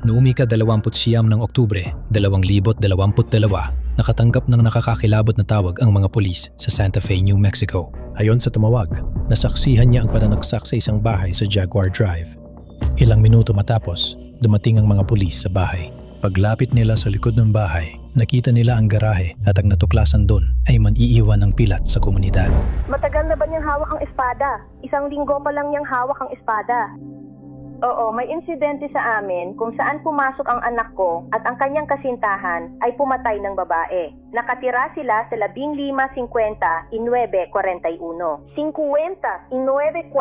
Noong ika-29 ng Oktubre, 2022, nakatanggap ng nakakakilabot na tawag ang mga pulis sa Santa Fe, New Mexico. Ayon sa tumawag, nasaksihan niya ang pananaksak sa isang bahay sa Jaguar Drive. Ilang minuto matapos, dumating ang mga pulis sa bahay. Paglapit nila sa likod ng bahay, nakita nila ang garahe at ang natuklasan doon ay maniiwan ng pilat sa komunidad. Matagal na ba niyang hawak ang espada? Isang linggo pa lang niyang hawak ang espada. Oo, may insidente sa amin kung saan pumasok ang anak ko at ang kanyang kasintahan ay pumatay ng babae. Nakatira sila sa 1550 941. 50 941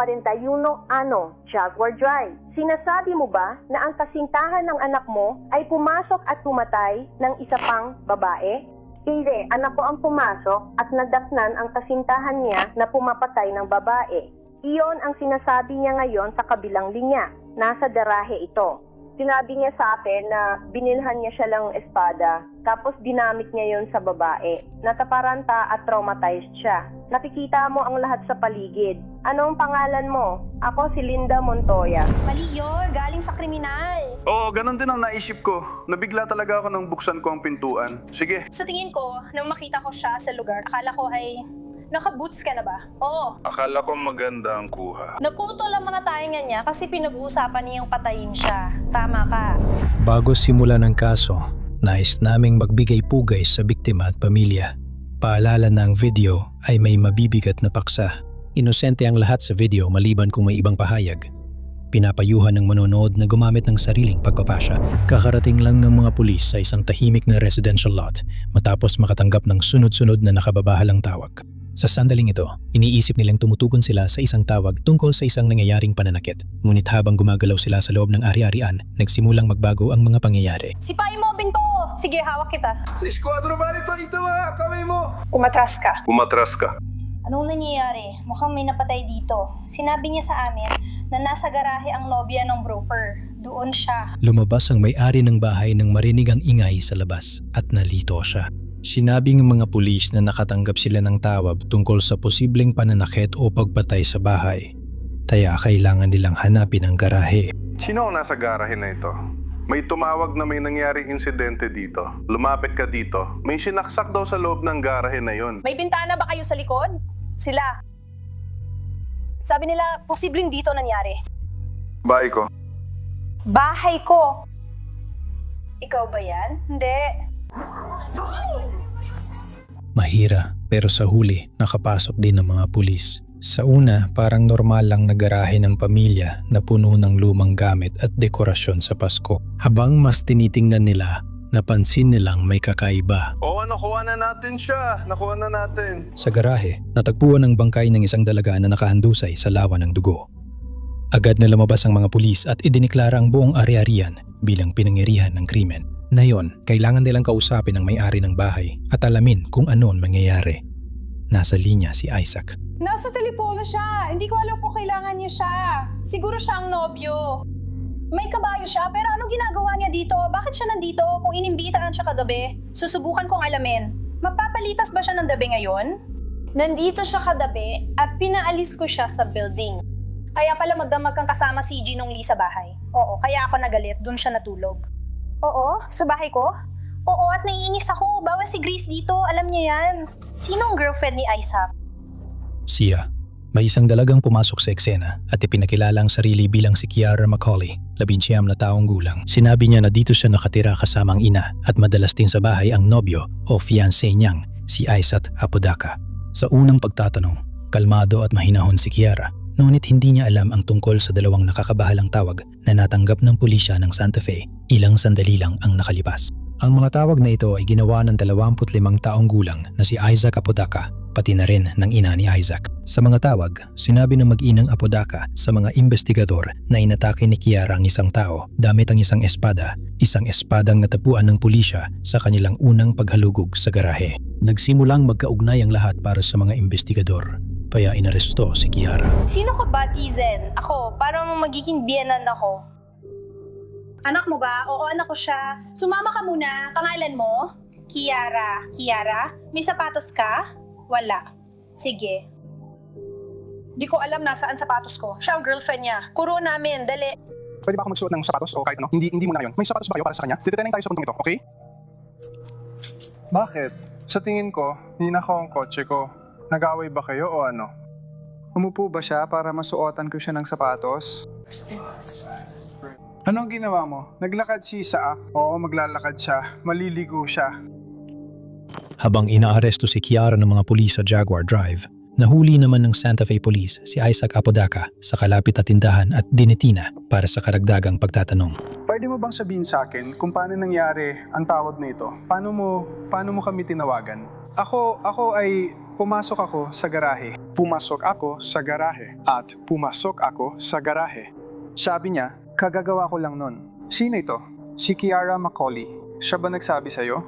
Jaguar Drive. Sinasabi mo ba na ang kasintahan ng anak mo ay pumasok at pumatay ng isa pang babae? Hindi, anak ko ang pumasok at nadatnan ang kasintahan niya na pumapatay ng babae. Iyon ang sinasabi niya ngayon sa kabilang linya. Nasa garahe ito. Sinabi niya sa akin na binilhan niya siya lang espada, tapos dinamit niya yon sa babae. Nataparanta at traumatized siya. Nakikita mo ang lahat sa paligid. Anong pangalan mo? Ako si Linda Montoya. Mali yun, galing sa kriminal. Oo, ganun din ang naisip ko. Nabigla talaga ako nang buksan ko ang pintuan. Sige. Sa tingin ko, nang makita ko siya sa lugar, akala ko ay naka-boots ka na ba? Oo. Akala ko maganda ang kuha. Naputol ang mga tainga niya kasi pinag-uusapan niya yung patayin siya. Tama ka. Bago simulan ng kaso, nais naming magbigay pugay sa biktima at pamilya. Paalala na ang video ay may mabibigat na paksa. Inosente ang lahat sa video maliban kung may ibang pahayag. Pinapayuhan ng manonood na gumamit ng sariling pagpapasya. Kakarating lang ng mga pulis sa isang tahimik na residential lot matapos makatanggap ng sunod-sunod na nakababahalang tawag. Sa sandaling ito, iniisip nilang tumutugon sila sa isang tawag tungkol sa isang nangyayaring pananakit. Ngunit habang gumagalaw sila sa loob ng ari-arian, nagsimulang magbago ang mga pangyayari. Sipain mo, Binto! Sige, hawak kita. Sa esquadro ba nito? Ito mga kamay mo! Umatras ka. Umatras ka. Anong nangyayari? Mukhang may napatay dito. Sinabi niya sa amin na nasa garahe ang nobya ng broker. Doon siya. Lumabas ang may-ari ng bahay nang marinig ang ingay sa labas at nalito siya. Sinabi ng mga pulis na nakatanggap sila ng tawag tungkol sa posibleng pananakit o pagpatay sa bahay. Kaya kailangan nilang hanapin ang garahe. Sino ang nasa garahe na ito? May tumawag na may nangyaring insidente dito. Lumapit ka dito. May sinaksak daw sa loob ng garahe na yon. May bintana ba kayo sa likod? Sila. Sabi nila, posibleng dito nangyari. Bahay ko. Bahay ko. Ikaw ba yan? Hindi. Mahira, pero sa huli nakapasok din ng mga pulis. Sa una, parang normal lang na garahe ng pamilya na puno ng lumang gamit at dekorasyon sa Pasko. Habang mas tinitingnan nila, napansin nilang may kakaiba. Oo, nakuha na natin siya. Nakuha na natin. Sa garahe, natagpuan ang bangkay ng isang dalaga na nakahandusay sa lawa ng dugo. Agad na lumabas ang mga pulis at idiniklara ang buong ari-arian bilang pinangyarihan ng krimen. Ngayon, kailangan nilang kausapin ang may-ari ng bahay at alamin kung ano ang mangyayari. Nasa linya si Isaac. Nasa telepono siya. Hindi ko alam kung kailangan niya siya. Siguro siya ang nobyo. May kabayo siya, pero anong ginagawa niya dito? Bakit siya nandito kung inimbitaan siya kagabi? Susubukan kong alamin. Magpapalipas ba siya ng gabi ngayon? Nandito siya kagabi at pinaalis ko siya sa building. Kaya pala magdamag kang kasama si Ginong Lee sa bahay. Oo, kaya ako nagalit. Doon siya natulog. Oo, sa bahay ko? Oo, at naiinis ako. Bawal si Grace dito. Alam niya yan. Sinong girlfriend ni Isaac? Siya. May isang dalagang pumasok sa eksena at ipinakilala ang sarili bilang si Kiara Macaulay, 19 na taong gulang. Sinabi niya na dito siya nakatira kasama ang ina at madalas din sa bahay ang nobyo o fiancé niyang, si Isaac Apodaca. Sa unang pagtatanong, kalmado at mahinahon si Kiara, ngunit hindi niya alam ang tungkol sa dalawang nakakabahalang tawag na natanggap ng pulisya ng Santa Fe ilang sandali lang ang nakalipas. Ang mga tawag na ito ay ginawa ng 25 taong gulang na si Isaac Apodaca, pati na rin ng ina ni Isaac. Sa mga tawag, sinabi ng mag-inang Apodaca sa mga investigador na inatake ni Kiara ang isang tao gamit ang isang espadang natapuan ng pulisya sa kanilang unang paghalugog sa garahe. Nagsimulang magkaugnay ang lahat para sa mga investigador, kaya inaresto si Kiara. Sino ka ba, Tizen? Ako, parang magiging biyenan ako. Anak mo ba? Oo, anak ko siya. Sumama ka muna. Pangalan mo? Kiara. Kiara? May sapatos ka? Wala. Sige. Di ko alam nasaan sapatos ko. Siya ang girlfriend niya. Kuro namin, dali. Pwede ba ako magsuot ng sapatos o kahit ano? Hindi muna ngayon. May sapatos ba kayo para sa kanya? Titrening tayo sa puntong ito, okay? Bakit? Sa tingin ko, ninakaw ang kotse ko. Nag-away ba kayo o ano? Umupo ba siya para masuotan ko siya ng sapatos? Anong ginawa mo? Naglakad si Isaac? Oo, maglalakad siya. Maliligo siya. Habang inaaresto si Kiara ng mga pulis sa Jaguar Drive, nahuli naman ng Santa Fe Police si Isaac Apodaca sa kalapit na tindahan at dinitina para sa karagdagang pagtatanong. Pwede mo bang sabihin sa akin kung paano nangyari ang tawag na ito? Paano mo kami tinawagan? Ako ay pumasok ako sa garahe. Pumasok ako sa garahe. At pumasok ako sa garahe. Sabi niya, kagagawa ko lang nun. Sino ito? Si Kiara Macaulay. Siya ba nagsabi sa'yo?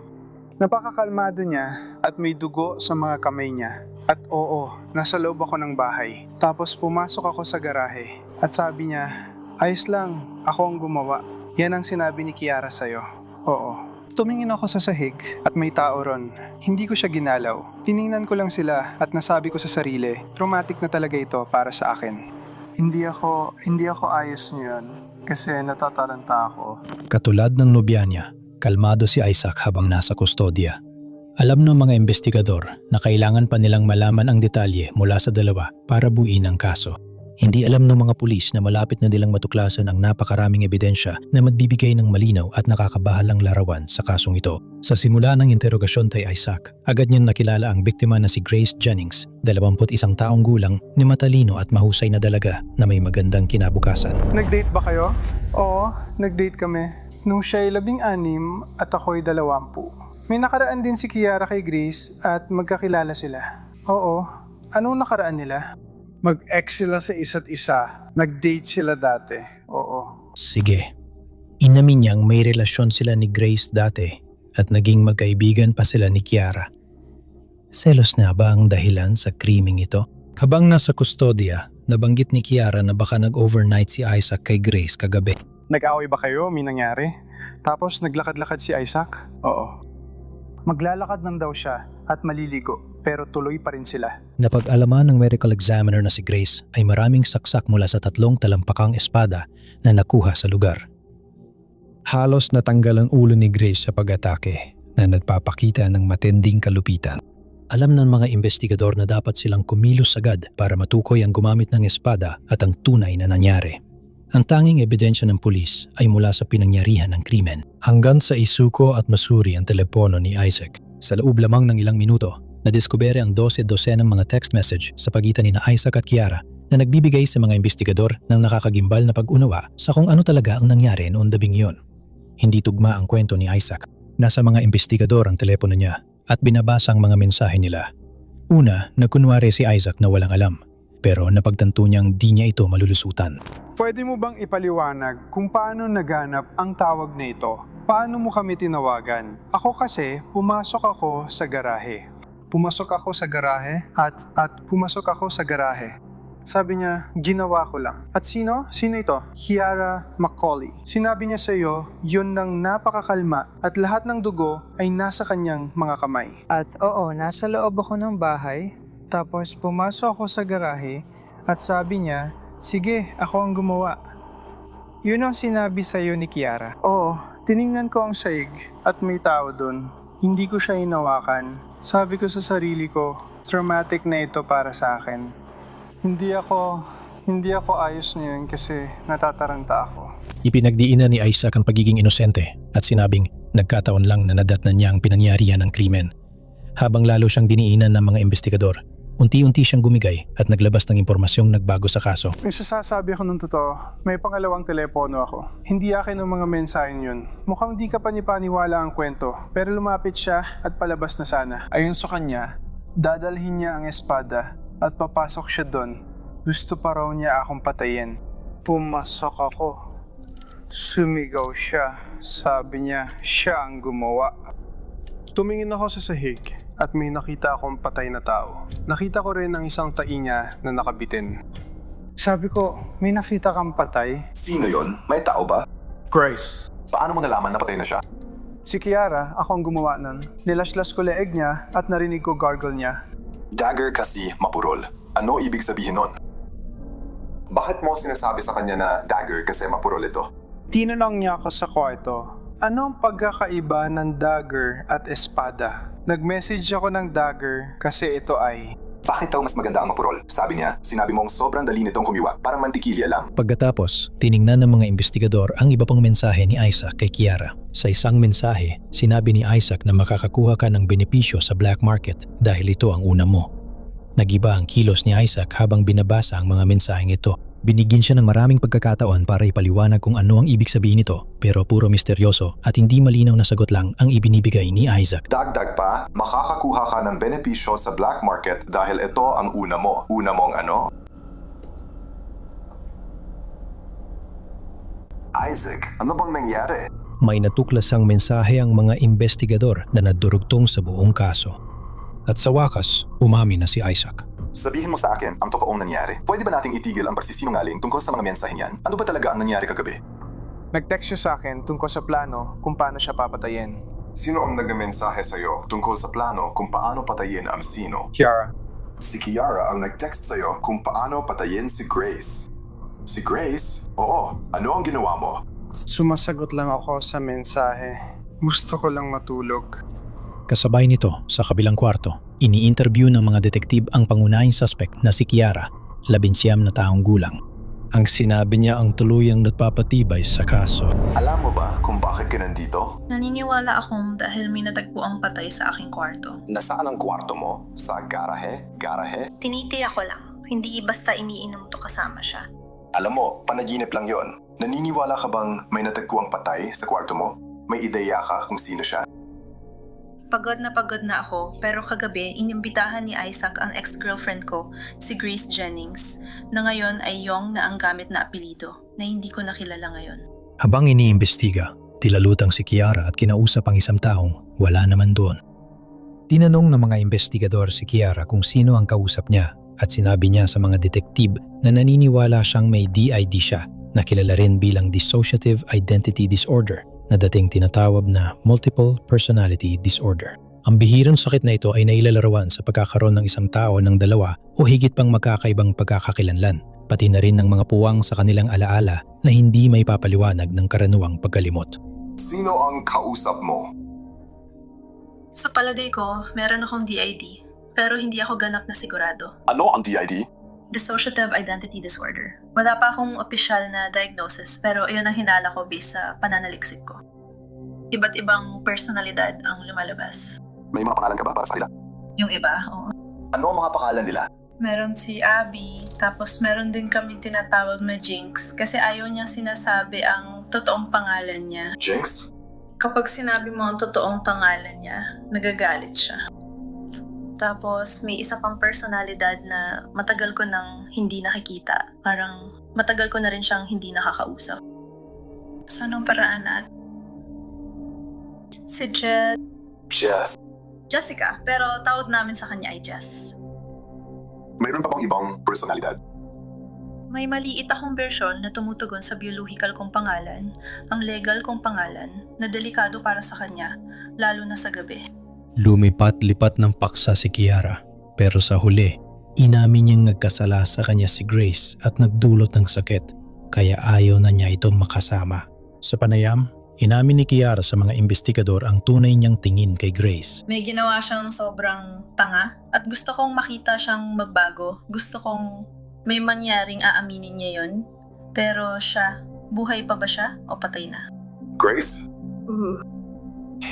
Napakakalmado niya at may dugo sa mga kamay niya. At oo, nasa loob ako ng bahay. Tapos pumasok ako sa garahe. At sabi niya, ayos lang, ako ang gumawa. Yan ang sinabi ni Kiara sa'yo. Oo. Tumingin ako sa sahig at may tao ron. Hindi ko siya ginalaw. Tiningnan ko lang sila at nasabi ko sa sarili, traumatic na talaga ito para sa akin. Hindi ako ayos niyan kasi natataranta ako. Katulad ng nobya niya, kalmado si Isaac habang nasa kustodya. Alam ng mga investigador na kailangan pa nilang malaman ang detalye mula sa dalawa para buuin ang kaso. Hindi alam ng mga pulis na malapit na nilang matuklasan ang napakaraming ebidensya na magbibigay ng malinaw at nakakabahalang larawan sa kasong ito. Sa simula ng interogasyon kay Isaac, agad niyang nakilala ang biktima na si Grace Jennings, 21 taong gulang, ni matalino at mahusay na dalaga na may magandang kinabukasan. Nag-date ba kayo? Oo, nag-date kami. Nung siya'y 16 at ako'y 20. May nakaraan din si Kiara kay Grace at magkakilala sila. Oo, anong nakaraan nila? Mag-ex sila sa isa't isa. Nag-date sila dati. Oo. Sige. Inamin niyang may relasyon sila ni Grace dati at naging magkaibigan pa sila ni Kiara. Selos na ba ang dahilan sa krimeng ito? Habang nasa kustodya, nabanggit ni Kiara na baka nag-overnight si Isaac kay Grace kagabi. Nag-away ba kayo? May nangyari? Tapos naglakad-lakad si Isaac? Oo. Maglalakad lang daw siya at maliligo pero tuloy pa rin sila. Napag-alaman ng medical examiner na si Grace ay maraming saksak mula sa 3 talampakang espada na nakuha sa lugar. Halos natanggal ang ulo ni Grace sa pag-atake na nagpapakita ng matinding kalupitan. Alam ng mga investigador na dapat silang kumilos agad para matukoy ang gumamit ng espada at ang tunay na nangyari. Ang tanging ebidensya ng pulis ay mula sa pinangyarihan ng krimen. Hanggang sa isuko at masuri ang telepono ni Isaac. Sa loob lamang ng ilang minuto, nadiskubere ang 12-dosenang mga text message sa pagitan ni Isaac at Kiara na nagbibigay sa mga investigador ng nakakagimbal na pag-unawa sa kung ano talaga ang nangyari noon gabing iyon. Hindi tugma ang kwento ni Isaac. Nasa mga investigador ang telepono niya at binabasa ang mga mensahe nila. Una, nagkunwari si Isaac na walang alam, pero napagtanto niyang di niya ito malulusutan. Pwede mo bang ipaliwanag kung paano naganap ang tawag na ito? Paano mo kami tinawagan? Ako kasi, pumasok ako sa garahe. Pumasok ako sa garahe at pumasok ako sa garahe. Sabi niya, ginawa ko lang. At sino? Sino ito? Kiara Macaulay. Sinabi niya sa iyo, yun ng napakakalma at lahat ng dugo ay nasa kanyang mga kamay. At oo, nasa loob ako ng bahay. Tapos pumasok ako sa garahe at sabi niya, sige, ako ang gumawa. Yun ang sinabi sa iyo ni Kiara. Oo, tiningnan ko ang saig at may tao dun. Hindi ko siya hinawakan. Sabi ko sa sarili ko, traumatic na ito para sa akin. Hindi ako ayos ngayon kasi natataranta ako. Ipinagdiinan ni Isaac ang pagiging inosente at sinabing nagkataon lang na nadatnan niya ang pinangyarihan ng krimen. Habang lalo siyang diniinan ng mga investigador, unti-unti siyang gumigay at naglabas ng impormasyong nagbago sa kaso. May sasabi ako ng totoo, may pangalawang telepono ako. Hindi akin ang mga mensahen yun. Mukhang di ka panipaniwala ang kwento, pero lumapit siya at palabas na sana. Ayon sa kanya, dadalhin niya ang espada at papasok siya doon. Gusto pa raw niya akong patayin. Pumasok ako. Sumigaw siya. Sabi niya, siya ang gumawa. Tumingin ako sa sahig at may nakita akong patay na tao. Nakita ko rin ang isang tae niya na nakabitin. Sabi ko, may nakita kang patay? Sino yon? May tao ba? Grace. Paano mo nalaman na patay na siya? Si Kiara, ako ang gumawa nun. Nilaslas ko leeg niya at narinig ko gargle niya. Dagger kasi mapurol. Ano ibig sabihin nun? Bakit mo sinasabi sa kanya na dagger kasi mapurol ito? Tinanong niya ako sa kwarto, anong pagkakaiba ng dagger at espada? Nag-message ako ng dagger kasi ito ay... Bakit daw mas maganda ang mapurol? Sabi niya, sinabi mong sobrang dali nitong humiwa, parang mantikilya lang. Pagkatapos, tiningnan ng mga investigador ang iba pang mensahe ni Isaac kay Kiara. Sa isang mensahe, sinabi ni Isaac na makakakuha ka ng benepisyo sa black market dahil ito ang una mo. Nagiba ang kilos ni Isaac habang binabasa ang mga mensaheng ito. Binigyan siya ng maraming pagkakataon para ipaliwanag kung ano ang ibig sabihin nito, pero puro misteryoso at hindi malinaw na sagot lang ang ibinibigay ni Isaac. Dagdag pa, makakakuha ka ng benepisyo sa black market dahil ito ang una mo. Una mong ano? Isaac, ano bang nangyari? May natuklas ang mensahe ang mga investigador na nadurugtong sa buong kaso. At sa wakas, umami na si Isaac. Sabihin mo sa akin ang totoong nangyari. Pwede ba nating itigil ang pagsisinungaling tungkol sa mga mensahe niyan? Ano ba talaga ang nangyari kagabi? Nag-text siya sa akin tungkol sa plano kung paano siya papatayin. Sino ang nagmensahe sa'yo tungkol sa plano kung paano patayin ang sino? Kiara. Si Kiara ang nag-text sa'yo kung paano patayin si Grace. Si Grace? Oo. Ano ang ginawa mo? Sumasagot lang ako sa mensahe. Gusto ko lang matulog. Kasabay nito, sa kabilang kwarto, ini-interview ng mga detektib ang pangunahing suspect na si Kiara, 19 na taong gulang. Ang sinabi niya ang tuluyang nagpapatibay sa kaso. Alam mo ba kung bakit ka nandito? Naniniwala akong dahil may natagpo ang patay sa aking kwarto. Nasaan ang kwarto mo? Sa garahe? Garahe? Tinitiyak ko lang, hindi basta iniinom to kasama siya. Alam mo, panaginip lang yon. Naniniwala ka bang may natagpuang patay sa kwarto mo? May ideya ka kung sino siya? Pagod na ako, pero kagabi inimbitahan ni Isaac ang ex-girlfriend ko, si Grace Jennings, na ngayon ay Yong na ang gamit na apelido, na hindi ko nakilala ngayon. Habang iniimbestiga, tilalutang si Kiara at kinausap ang isang taong wala naman doon. Tinanong ng mga investigador si Kiara kung sino ang kausap niya at sinabi niya sa mga detektib na naniniwala siyang may DID siya na kilala rin bilang Dissociative Identity Disorder na dating tinatawag na Multiple Personality Disorder. Ang bihirang sakit na ito ay nailalarawan sa pagkakaroon ng isang tao ng dalawa o higit pang magkakaibang pagkakakilanlan, pati na rin ng mga puwang sa kanilang alaala na hindi may papaliwanag ng karaniwang pagkalimot. Sino ang kausap mo? Sa palagay ko, meron akong DID, pero hindi ako ganap na sigurado. Ano ang DID? Dissociative Identity Disorder. Wala pa akong opisyal na diagnosis, pero iyon ang hinala ko based sa pananaliksik ko. Iba't ibang personalidad ang lumalabas. May mga pangalan ka ba para sa kanila? Yung iba, oo. Ano ang mga pangalan nila? Meron si Abby, tapos meron din kami tinatawag na Jinx kasi ayaw niya sinasabi ang totoong pangalan niya. Jinx? Kapag sinabi mo ang totoong pangalan niya, nagagalit siya. Tapos may isa pang personalidad na matagal ko nang hindi nakikita. Parang matagal ko na rin siyang hindi nakakausap. Sa anong paraan natin? Si Jess. Jessica, pero tawag namin sa kanya ay Jess. Mayroon pa bang ibang personalidad? May maliit akong bersyon na tumutugon sa biological kong pangalan, ang legal kong pangalan, na delikado para sa kanya, lalo na sa gabi. Lumipat-lipat ng paksa si Kiara, pero sa huli, inamin niyang nagkasala sa kanya si Grace at nagdulot ng sakit, kaya ayaw na niya itong makasama. Sa panayam, inamin ni Kiara sa mga investigador ang tunay niyang tingin kay Grace. May ginawa siyang sobrang tanga at gusto kong makita siyang magbago. Gusto kong may mangyaring aaminin niya yun. Pero siya, buhay pa ba siya o patay na? Grace?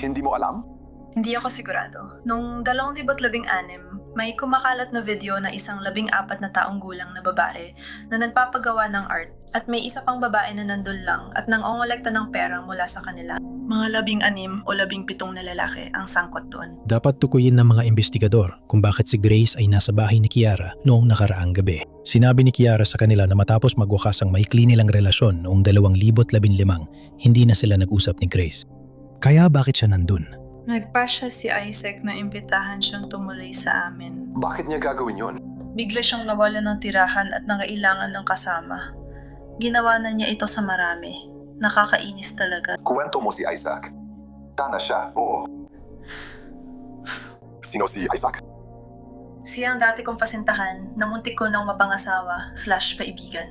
Hindi mo alam? Hindi ako sigurado. Noong 2016, may kumakalat na video na isang 14 na taong gulang na babae na nagpapagawa ng art at may isa pang babae na nandun lang at nangongolekta ng pera mula sa kanila. Mga 16 o 17 na lalaki ang sangkot doon. Dapat tukuyin ng mga investigador kung bakit si Grace ay nasa bahay ni Kiara noong nakaraang gabi. Sinabi ni Kiara sa kanila na matapos magwakas ang maikli nilang relasyon noong 2015, hindi na sila nag-usap ni Grace. Kaya bakit siya nandun? Nagpasya si Isaac na imbitahan siyang tumuloy sa amin. Bakit niya gagawin yun? Bigla siyang nawala ng tirahan at nangailangan ng kasama. Ginawa na niya ito sa marami. Nakakainis talaga. Kuwento mo si Isaac. Tana siya, oo. Sino si Isaac? Siya ang dati kong pasintahan na muntik ko nang mapangasawa/kaibigan.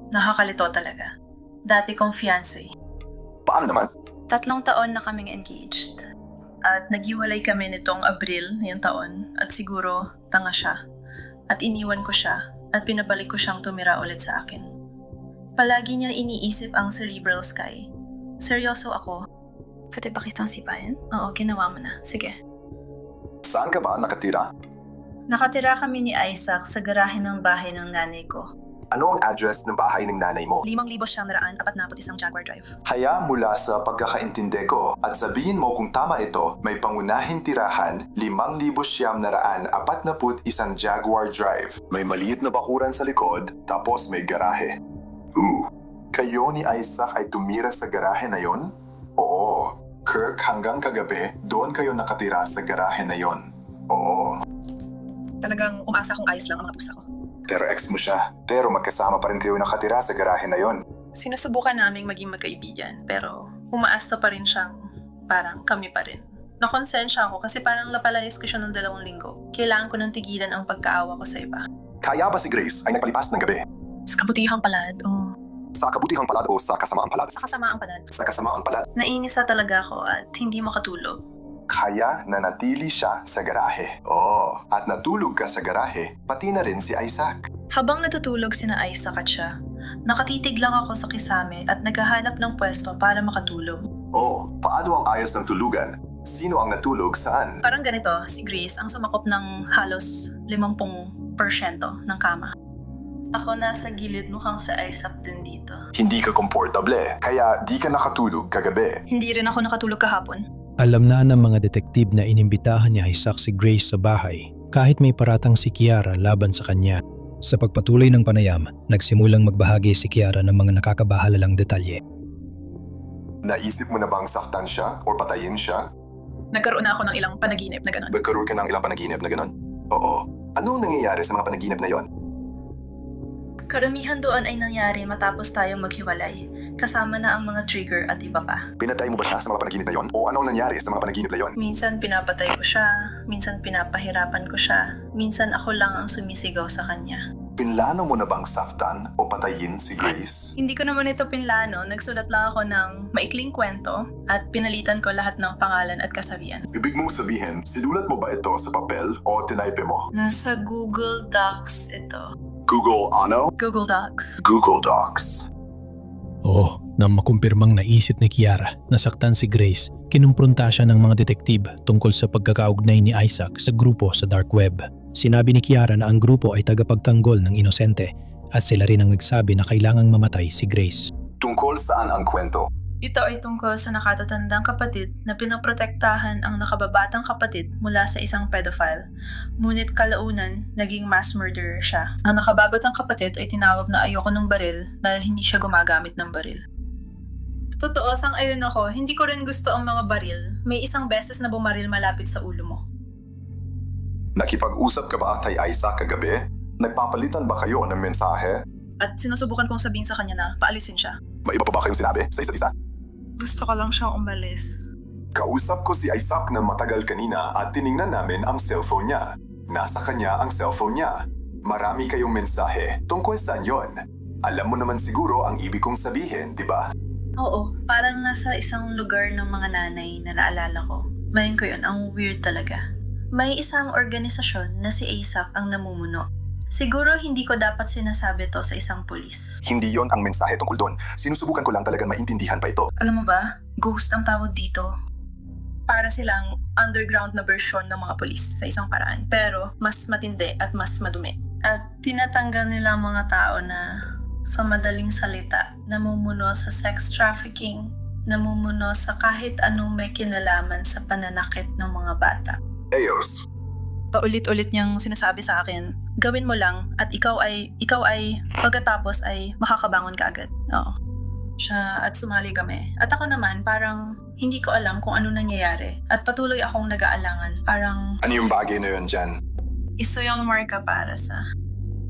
Nakakalito talaga. Dati kong fiancé. Paano naman? 3 taon na kaming engaged. At naghiwalay kami nitong Abril ngayong taon at siguro tanga siya. At iniwan ko siya at pinabalik ko siyang tumira ulit sa akin. Palagi niya iniisip ang cerebral sky. Seryoso ako. Pwede ba kitang sipain? Oo, ginawa mo na. Sige. Saan ka ba nakatira? Nakatira kami ni Isaac sa garahe ng bahay ng nanay ko. Ano ang address ng bahay ng nanay mo? 5,941 Jaguar Drive. Haya mula sa pagkakaintindi ko at sabihin mo kung tama ito, may pangunahing tirahan 5,941 Jaguar Drive. May maliit na bakuran sa likod, tapos may garahe. Kayo ni Isaac ay tumira sa garahe na yon? Oo. Kirk, hanggang kagabi, doon kayo nakatira sa garahe na yon. Oo. Talagang umasa kong ayos lang ang mga pusa ko. Pero ex mo siya. Pero magkasama pa rin kayo nakatira sa garahe na yon. Sinusubukan naming maging magkaibigan, pero umaasta pa rin siyang parang kami pa rin. Nakonsensya ako kasi parang napalayas ko siya ng 2 linggo. Kailangan ko nang tigilan ang pagkaawa ko sa iba. Kaya ba si Grace ay nagpalipas ng gabi? Sa kabutihang palad, Sa kabutihang palad o sa kasamaang palad? Sa kasamaang palad. Sa kasamaang palad. Nainis na talaga ako at hindi makatulog. Kaya nanatili siya sa garahe. Oo. At natulog ka sa garahe, pati na rin si Isaac. Habang natutulog sina Isaac at siya, nakatitig lang ako sa kisame at naghahanap ng pwesto para makatulog. Oo. Paano ang ayos ng tulugan? Sino ang natulog saan? Parang ganito, si Grace ang sumakop ng halos 50% ng kama. Ako nasa gilid, mukhang si Isaac din dito. Hindi ka komportable, kaya di ka nakatulog kagabi. Hindi rin ako nakatulog kahapon. Alam na ng mga detektib na inimbitahan ni Isaac si Grace sa bahay kahit may paratang si Kiara laban sa kanya. Sa pagpatuloy ng panayam, nagsimulang magbahagi si Kiara ng mga nakakabahalalang detalye. Naisip mo na bang saktan siya o patayin siya? Nagkaroon na ako ng ilang panaginip na gano'n. Nagkaroon ka ng ilang panaginip na gano'n? Oo. Anong nangyayari sa mga panaginip na yon? Karamihan doon ay nangyari matapos tayong maghiwalay, kasama na ang mga trigger at iba pa. Pinatay mo ba siya sa mga panaginip na yon? O anong nangyari sa mga panaginip na yon? Minsan pinapatay ko siya, minsan pinapahirapan ko siya, minsan ako lang ang sumisigaw sa kanya. Pinlano mo na bang saktan o patayin si Grace? Hindi ko naman ito pinlano, nagsulat lang ako ng maikling kwento at pinalitan ko lahat ng pangalan at kasabihan. Ibig mong sabihin, sinulat mo ba ito sa papel o tinaype mo? Nasa Google Docs ito. Google ano? Google Docs. Google Docs. Oo, nang makumpirmang naisip ni Kiara na saktan si Grace, kinumpronta siya ng mga detektib tungkol sa pagkakaugnay ni Isaac sa grupo sa dark web. Sinabi ni Kiara na ang grupo ay tagapagtanggol ng inosente at sila rin ang nagsabi na kailangang mamatay si Grace. Tungkol saan ang kwento? Ito ay tungkol sa nakatatandang kapatid na pinaprotektahan ang nakababatang kapatid mula sa isang pedophile. Ngunit kalaunan, naging mass murderer siya. Ang nakababatang kapatid ay tinawag na ayoko ng baril dahil hindi siya gumagamit ng baril. Totoo, sang-ayon ako, hindi ko rin gusto ang mga baril. May isang beses na bumaril malapit sa ulo mo. Nakipag-usap ka ba kay Isaac kagabi? Nagpapalitan ba kayo ng mensahe? At sinusubukan kong sabihin sa kanya na paalisin siya. May iba pa ba kayong sinabi sa isa't isa? Gusto ko lang siyang umalis. Kausap ko si Isaac ng matagal kanina at tiningnan namin ang cellphone niya. Nasa kanya ang cellphone niya. Marami kayong mensahe. Tungkol saan yon? Alam mo naman siguro ang ibig kong sabihin, di ba? Oo, parang nasa isang lugar ng mga nanay na naalala ko. Mayon ko yun, ang weird talaga. May isang organisasyon na si Isaac ang namumuno. Siguro hindi ko dapat sinasabi to sa isang pulis. Hindi yon ang mensahe tungkol doon. Sinusubukan ko lang talagang maintindihan pa ito. Alam mo ba, ghost ang tawag dito. Para silang underground na version ng mga pulis sa isang paraan. Pero mas matindi at mas madumi. At tinatanggal nila ang mga tao na sa madaling salita, namumuno sa sex trafficking, namumuno sa kahit anong may kinalaman sa pananakit ng mga bata. Ayos. Paulit-ulit niyang sinasabi sa akin, gawin mo lang at ikaw ay pagkatapos ay makakabangon ka agad. Oo. Siya at sumali kami. At ako naman parang hindi ko alam kung ano nangyayari at patuloy akong nag-aalangan. Parang Ano yung bagay na yun dyan? isa yung marka para sa...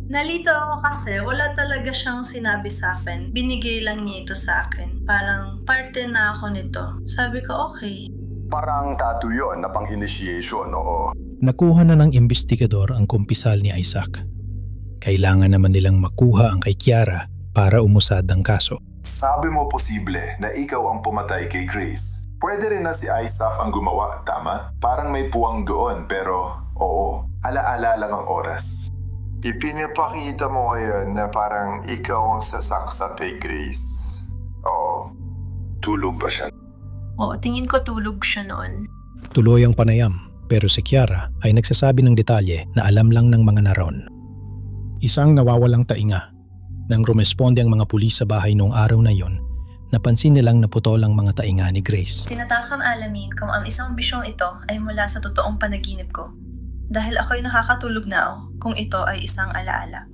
Nalito ako kasi wala talaga siyang sinabi sa akin. Binigay lang niya ito sa akin. Parang parte na ako nito. Sabi ko okay. Parang tattoo yun na pang-initiation, oo. Nakuha na ng investigador ang kumpisal ni Isaac. Kailangan naman nilang makuha ang kay Kiara para umusad ang kaso. Sabi mo posible na ikaw ang pumatay kay Grace. Pwede rin na si Isaac ang gumawa, tama? Parang may puwang doon pero oo, alaala lang ang oras. Ipinapakita mo ngayon na parang ikaw ang sasaksak kay Grace. Oo. Tulog ba siya? Oo, tingin ko tulog siya noon. Tuloy ang panayam, pero si Kiara ay nagsasabi ng detalye na alam lang ng mga naroon. Isang nawawalang tainga. Nang rumesponde ang mga pulis sa bahay noong araw na yon, napansin nilang naputol ang mga tainga ni Grace. Tinatakam alamin kung ang isang bisyong ito ay mula sa totoong panaginip ko. Dahil ako'y nakakatulog na kung ito ay isang alaala.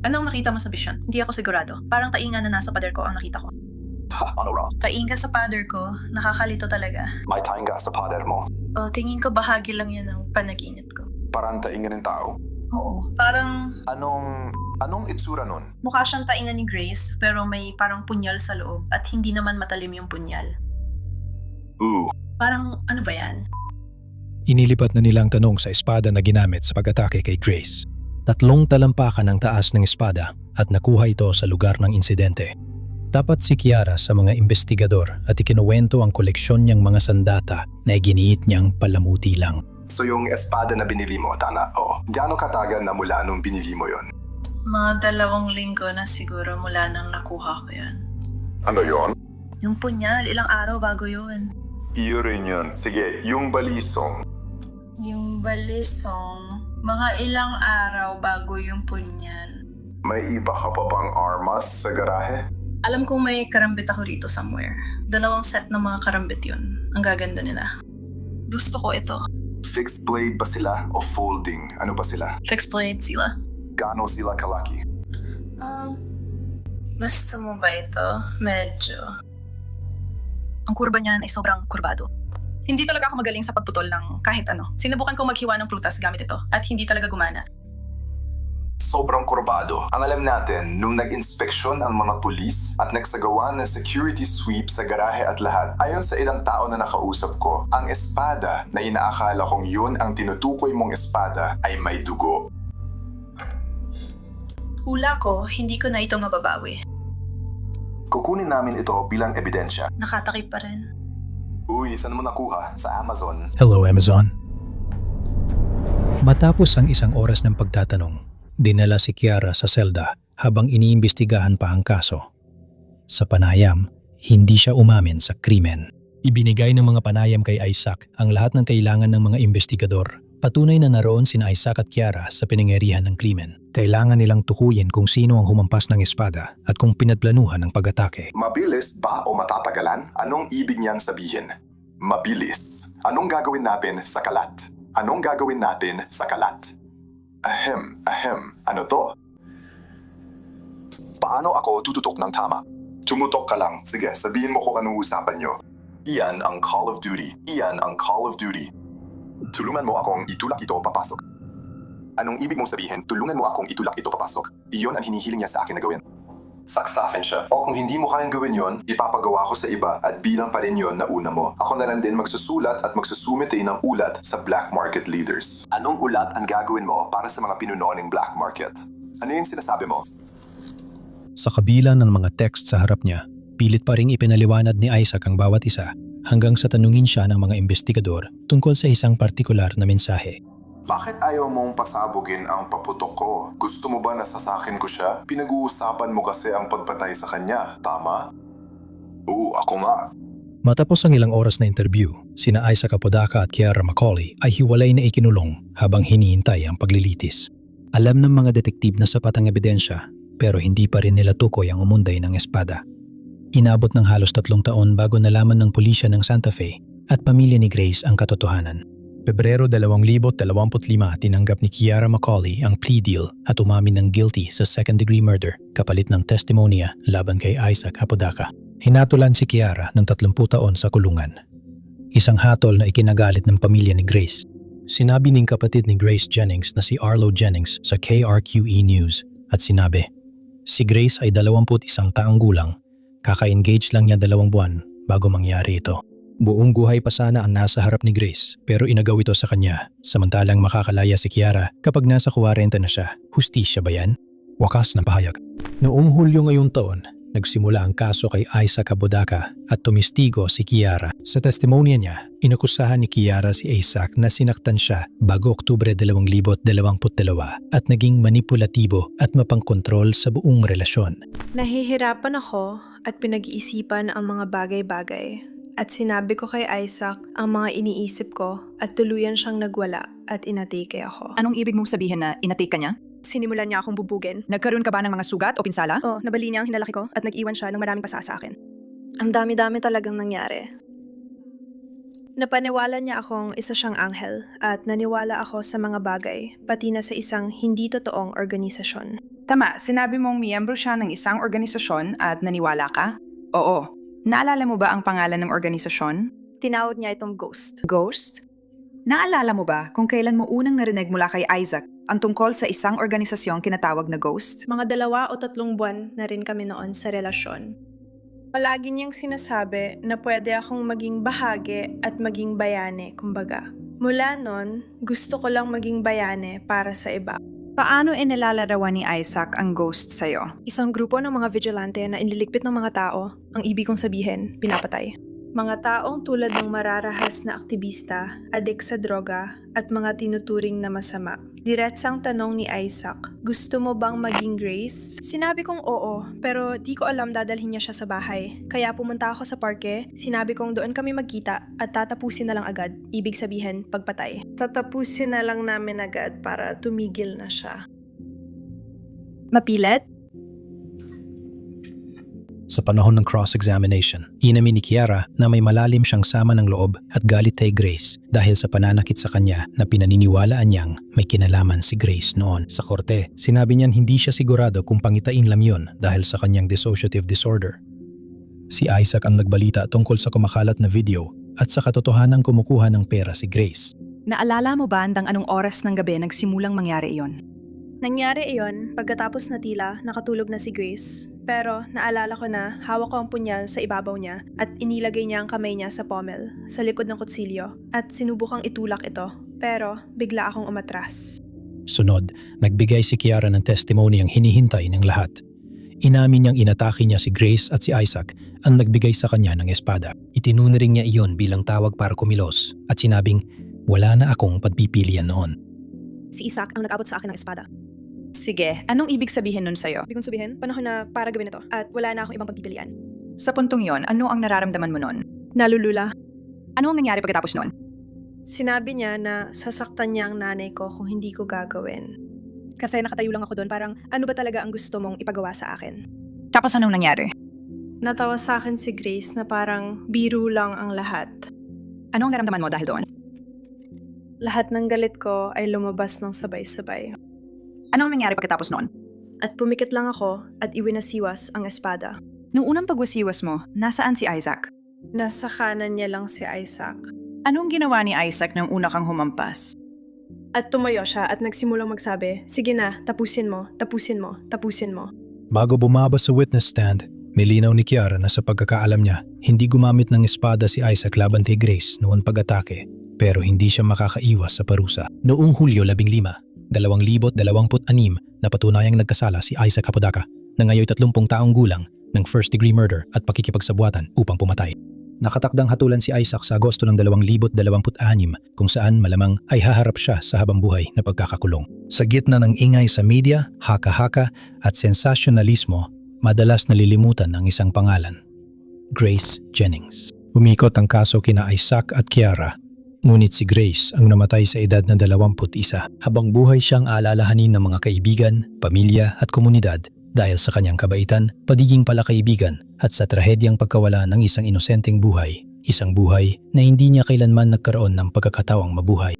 Anong nakita mo sa bisyon? Hindi ako sigurado. Parang tainga na nasa pader ko ang nakita ko. Ano raw? Tainga sa pader ko, nakakalito talaga. May tainga sa pader mo. O, tingin ko bahagi lang yan ng panaginip ko. Parang tainga ng tao. Oo. Parang Anong itsura nun? mukha siyang tainga ni Grace pero may parang punyal sa loob at hindi naman matalim yung punyal. Parang ano ba yan? Inilipat na nilang tanong sa espada na ginamit sa pag-atake kay Grace. 3 talampakan ang taas ng espada at nakuha ito sa lugar ng insidente. Tapat si Kiara sa mga investigador at ikinuwento ang koleksyon niyang mga sandata na iginiit niyang palamuti lang. So yung espada na binili mo, Tana, oo. Gaano katagal na mula nung binili mo yon? Mga 2 linggo na siguro mula nang nakuha ko yun. Ano yon? Yung punyal, ilang araw bago yun. Iyo rin yun. Sige, yung balisong. Yung balisong, mga ilang araw bago yung punyal. May iba ka pa bang armas sa garahe? Alam kong may karambit ako rito somewhere. 2 set ng mga karambit yun. Ang gaganda nila. Gusto ko ito. Fixed blade ba sila o folding? Ano ba sila? Fixed blade sila. Gaano sila kalaki? Gusto mo ba ito? Medyo. Ang kurba niyan ay sobrang kurbado. Hindi talaga ako magaling sa pagputol ng kahit ano. Sinubukan kong maghiwa ng prutas gamit ito at hindi talaga gumana. Sobrang kurbado. Ang alam natin, nung nag-inspeksyon ang mga pulis at nagsagawa ng security sweep sa garahe at lahat, ayon sa ilang tao na nakausap ko, ang espada na inaakala kong yun ang tinutukoy mong espada ay may dugo. Hula ko, hindi ko na ito mababawi. Kukunin namin ito bilang ebidensya. Nakatakip pa rin. Uy, saan mo nakuha? Sa Amazon. Hello, Amazon. Matapos ang 1 oras ng pagtatanong, dinala si Kiara sa selda habang iniimbestigahan pa ang kaso. Sa panayam, hindi siya umamin sa krimen. Ibinigay ng mga panayam kay Isaac ang lahat ng kailangan ng mga investigador. Patunay na naroon sina Isaac at Kiara sa pinangyarihan ng krimen. Kailangan nilang tukuyin kung sino ang humampas ng espada at kung pinagplanuhan ng pag-atake. Mabilis ba o matatagalan? Anong ibig niyang sabihin? Mabilis. Anong gagawin natin sa kalat? Anong gagawin natin sa kalat? Ano to? Paano ako tututok ng tama? Tumutok ka lang. Sige, sabihin mo kung anong usapan nyo. Iyan ang Call of Duty. Iyan ang Call of Duty. Tulungan mo akong itulak ito papasok. Anong ibig mong sabihin, tulungan mo akong itulak ito papasok? Iyon ang hinihiling niya sa akin na gawin. Saksafin siya. O kung hindi mo kayang gawin yon, ipapagawa ko sa iba at bilang pa rin yon na una mo. Ako na lang din magsusulat at magsusumite ng ulat sa black market leaders. Anong ulat ang gagawin mo para sa mga pinuno ng black market? Ano yung sinasabi mo? Sa kabila ng mga text sa harap niya, pilit pa ring ipinaliwanag ni Isaac ang bawat isa hanggang sa tanungin siya ng mga investigador tungkol sa isang partikular na mensahe. Bakit ayaw mong pasabugin ang paputok ko? Gusto mo ba na sasakin ko siya? Pinag-uusapan mo kasi ang pagpatay sa kanya, tama? Oo, ako nga. Matapos ang ilang oras na interview, sina Isaac Apodaca at Kiara Macaulay ay hiwalay na ikinulong habang hinihintay ang paglilitis. Alam ng mga detektib na sapat ang ebidensya pero hindi pa rin nila tukoy ang umunday ng espada. Inabot ng halos 3 taon bago nalaman ng pulisya ng Santa Fe at pamilya ni Grace ang katotohanan. Pebrero 2025, tinanggap ni Kiara Macaulay ang plea deal at umamin ng guilty sa second-degree murder kapalit ng testimonya laban kay Isaac Apodaca. Hinatulan si Kiara ng 30 taon sa kulungan. Isang hatol na ikinagalit ng pamilya ni Grace. Sinabi ng kapatid ni Grace Jennings na si Arlo Jennings sa KRQE News at sinabi, si Grace ay 21 taong gulang, kaka-engage lang niya 2 buwan bago mangyari ito. Buong buhay pa sana ang nasa harap ni Grace pero inagaw ito sa kanya samantalang makakalaya si Kiara kapag nasa 40 na siya. Hustisya ba yan? Wakas na pahayag. Noong Hulyo ngayong taon, nagsimula ang kaso kay Isaac Apodaca at tumistigo si Kiara. Sa testimonya niya, inakusahan ni Kiara si Isaac na sinaktan siya bago Oktubre 2022 at naging manipulatibo at mapangkontrol sa buong relasyon. Nahihirapan ako at pinag-iisipan ang mga bagay-bagay. At sinabi ko kay Isaac ang mga iniisip ko at tuluyan siyang nagwala at inatake ako. Anong ibig mong sabihin na inatake ka niya? Sinimulan niya akong bubugin. Nagkaroon ka ba ng mga sugat o pinsala? Oo, nabali niya ang hinalaki ko at nag-iwan siya ng maraming pasa sa akin. Ang dami-dami talagang nangyari. Napaniwala niya akong isa siyang anghel at naniwala ako sa mga bagay, pati na sa isang hindi totoong organisasyon. Tama, sinabi mong miyembro siya ng isang organisasyon at naniwala ka? Oo. Naalala mo ba ang pangalan ng organisasyon? Tinawag niya itong Ghost. Ghost? Naalala mo ba kung kailan mo unang narinig mula kay Isaac ang tungkol sa isang organisasyong kinatawag na Ghost? Mga 2 o 3 buwan na rin kami noon sa relasyon. Palagi niyang sinasabi na pwede akong maging bahagi at maging bayane, kumbaga. Mula noon, gusto ko lang maging bayane para sa iba. Paano inilalarawan ni Isaac ang Ghost sa'yo? Isang grupo ng mga vigilante na iniligpit ng mga tao, ang ibig kong sabihin, pinapatay. Mga taong tulad ng mararahas na aktivista, adik sa droga, at mga tinuturing na masama. Diretsang tanong ni Isaac, gusto mo bang maging Grace? Sinabi kong oo, pero di ko alam dadalhin niya siya sa bahay. Kaya pumunta ako sa parke, sinabi kong doon kami magkita at tatapusin na lang agad, ibig sabihin pagpatay. Tatapusin na lang namin agad para tumigil na siya. Mapilit? Sa panahon ng cross-examination, inamin ni Kiara na may malalim siyang sama ng loob at galit kay Grace dahil sa pananakit sa kanya na pinaniniwalaan niyang may kinalaman si Grace noon. Sa korte, sinabi niyan hindi siya sigurado kung pangitain lang yun dahil sa kanyang dissociative disorder. Si Isaac ang nagbalita tungkol sa kumakalat na video at sa katotohanang kumukuha ng pera si Grace. Naalala mo ba hanggang anong oras ng gabi nagsimulang mangyari iyon? Nangyari iyon pagkatapos na tila nakatulog na si Grace. Pero naalala ko na hawak ko ang punyal sa ibabaw niya at inilagay niya ang kamay niya sa pommel, sa likod ng kutsilyo at sinubukang itulak ito. Pero bigla akong umatras. Sunod, nagbigay si Kiara ng testimony ang hinihintay ng lahat. Inamin niyang inatake niya si Grace at si Isaac ang nagbigay sa kanya ng espada. Itinuring niya iyon bilang tawag para kumilos at sinabing wala na akong pagpipilian noon. Si Isaac ang nag-abot sa akin ng espada. Sige, anong ibig sabihin nun sa'yo? Ibig kong sabihin, panahon na para gawin ito at wala na akong ibang pagpipilian. Sa puntong yon, ano ang nararamdaman mo nun? Nalulula. Ano ang nangyari pagkatapos nun? Sinabi niya na sasaktan niya ang nanay ko kung hindi ko gagawin. Kasi nakatayo lang ako doon, parang ano ba talaga ang gusto mong ipagawa sa akin? Tapos anong nangyari? Natawa sa akin si Grace na parang biro lang ang lahat. Ano ang naramdaman mo dahil doon? Lahat ng galit ko ay lumabas ng sabay-sabay. Anong nangyari pagkatapos noon? At pumikit lang ako at iwinasiwas ang espada. Noong unang pagwasiwas mo, nasaan si Isaac? Nasa kanan niya lang si Isaac. Anong ginawa ni Isaac nang una kang humampas? At tumayo siya at nagsimulang magsabi, sige na, tapusin mo, tapusin mo, tapusin mo. Bago bumaba sa witness stand, nilinaw ni Kiara na sa pagkakaalam niya, hindi gumamit ng espada si Isaac laban kay Grace noon pag-atake, pero hindi siya makakaiwas sa parusa. Noong Hulyo 15, 2026 na patunayang nagkasala si Isaac Apodaca na ngayon 30 taong gulang ng first-degree murder at pakikipagsabuatan upang pumatay. Nakatakdang hatulan si Isaac sa Agosto ng 2026 kung saan malamang ay haharap siya sa habangbuhay na pagkakakulong. Sa gitna ng ingay sa media, haka-haka at sensasyonalismo, madalas nalilimutan ang isang pangalan, Grace Jennings. Umikot ang kaso kina Isaac at Kiara. Ngunit si Grace ang namatay sa edad na 21. Habang buhay siyang aalalahanin ng mga kaibigan, pamilya at komunidad dahil sa kanyang kabaitan, pagiging palakaibigan at sa trahedyang pagkawala ng isang inosenteng buhay. Isang buhay na hindi niya kailanman nagkaroon ng pagkakataong mabuhay.